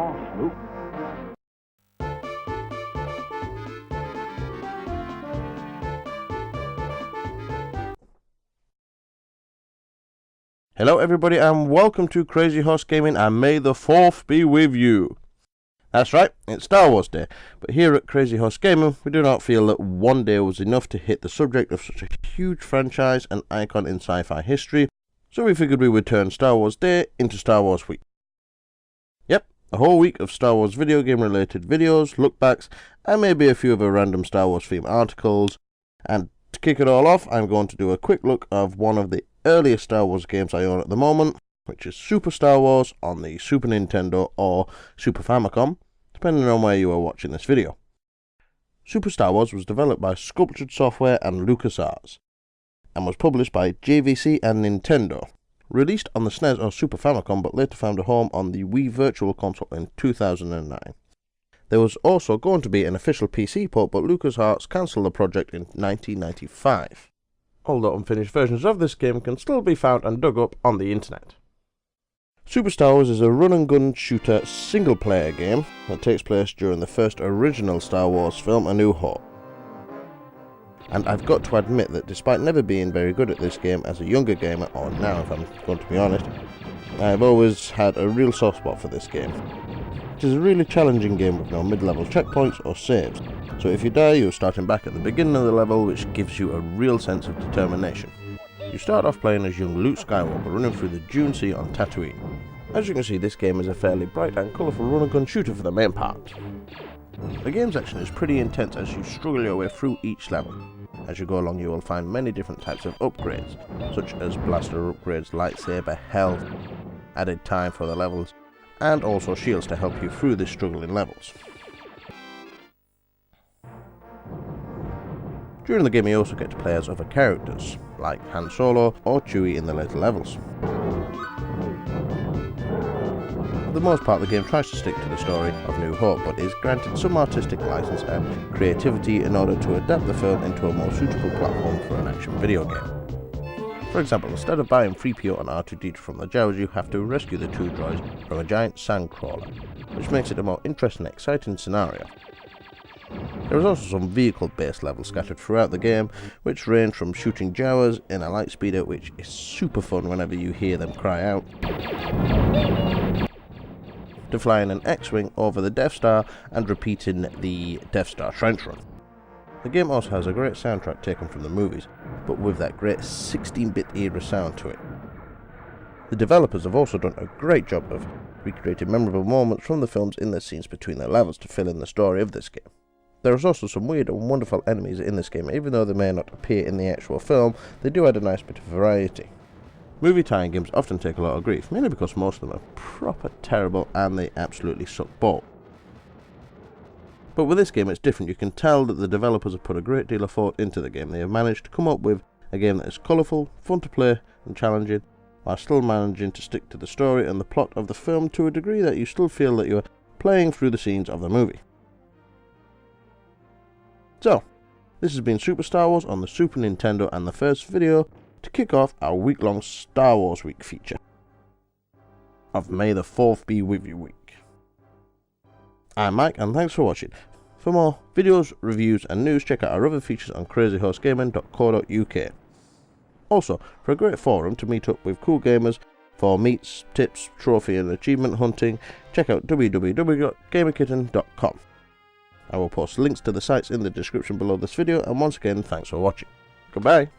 horse, Luke. Hello everybody and welcome to Crazy Horse Gaming, and may the 4th be with you. That's right, it's Star Wars Day, but here at Crazy Horse Gaming we do not feel that one day was enough to hit the subject of such a huge franchise and icon in sci-fi history, so we figured we would turn Star Wars Day into Star Wars Week. Yep, a whole week of Star Wars video game related videos, lookbacks, and maybe a few other random Star Wars themed articles. And to kick it all off, I'm going to do a quick look of one of the earliest Star Wars games I own at the moment, which is Super Star Wars on the Super Nintendo or Super Famicom, depending on where you are watching this video. Super Star Wars was developed by Sculptured Software and LucasArts, and was published by JVC and Nintendo. Released on the SNES or Super Famicom, but later found a home on the Wii Virtual Console in 2009. There was also going to be an official PC port, but LucasArts cancelled the project in 1995. Although unfinished versions of this game can still be found and dug up on the internet. Super Star Wars is a run-and-gun shooter single-player game that takes place during the first original Star Wars film, A New Hope. And I've got to admit that despite never being very good at this game as a younger gamer, or now if I'm going to be honest, I've always had a real soft spot for this game. It is a really challenging game with no mid-level checkpoints or saves, so if you die you're starting back at the beginning of the level, which gives you a real sense of determination. You start off playing as young Luke Skywalker running through the Dune Sea on Tatooine. As you can see, this game is a fairly bright and colourful run-and-gun shooter for the main part. The game's action is pretty intense as you struggle your way through each level. As you go along you will find many different types of upgrades, such as blaster upgrades, lightsaber, health, added time for the levels, and also shields to help you through the struggling levels. During the game you also get to play as other characters, like Han Solo or Chewie in the later levels. For the most part the game tries to stick to the story of New Hope, but is granted some artistic license and creativity in order to adapt the film into a more suitable platform for an action video game. For example, instead of buying 3PO and R2-D2 from the Jawas, you have to rescue the two droids from a giant sandcrawler, which makes it a more interesting and exciting scenario. There is also some vehicle-based levels scattered throughout the game, which range from shooting Jawas in a light speeder, which is super fun whenever you hear them cry out, to flying an X-Wing over the Death Star and repeating the Death Star trench run. The game also has a great soundtrack taken from the movies, but with that great 16-bit era sound to it. The developers have also done a great job of recreating memorable moments from the films in the scenes between their levels to fill in the story of this game. There is also some weird and wonderful enemies in this game. Even though they may not appear in the actual film, they do add a nice bit of variety. Movie tie-in games often take a lot of grief, mainly because most of them are proper terrible and they absolutely suck balls. But with this game it's different. You can tell that the developers have put a great deal of thought into the game. They have managed to come up with a game that is colourful, fun to play and challenging, while still managing to stick to the story and the plot of the film to a degree that you still feel that you are playing through the scenes of the movie. So, this has been Super Star Wars on the Super Nintendo, and the first video to kick off our week-long Star Wars Week feature of May the 4th be with you week. I'm Mike and thanks for watching. For more videos, reviews and news, check out our other features on crazyhorsegaming.co.uk. Also, for a great forum to meet up with cool gamers for meets, tips, trophy and achievement hunting, check out www.gamerkitten.com. I will post links to the sites in the description below this video, and once again thanks for watching. Goodbye.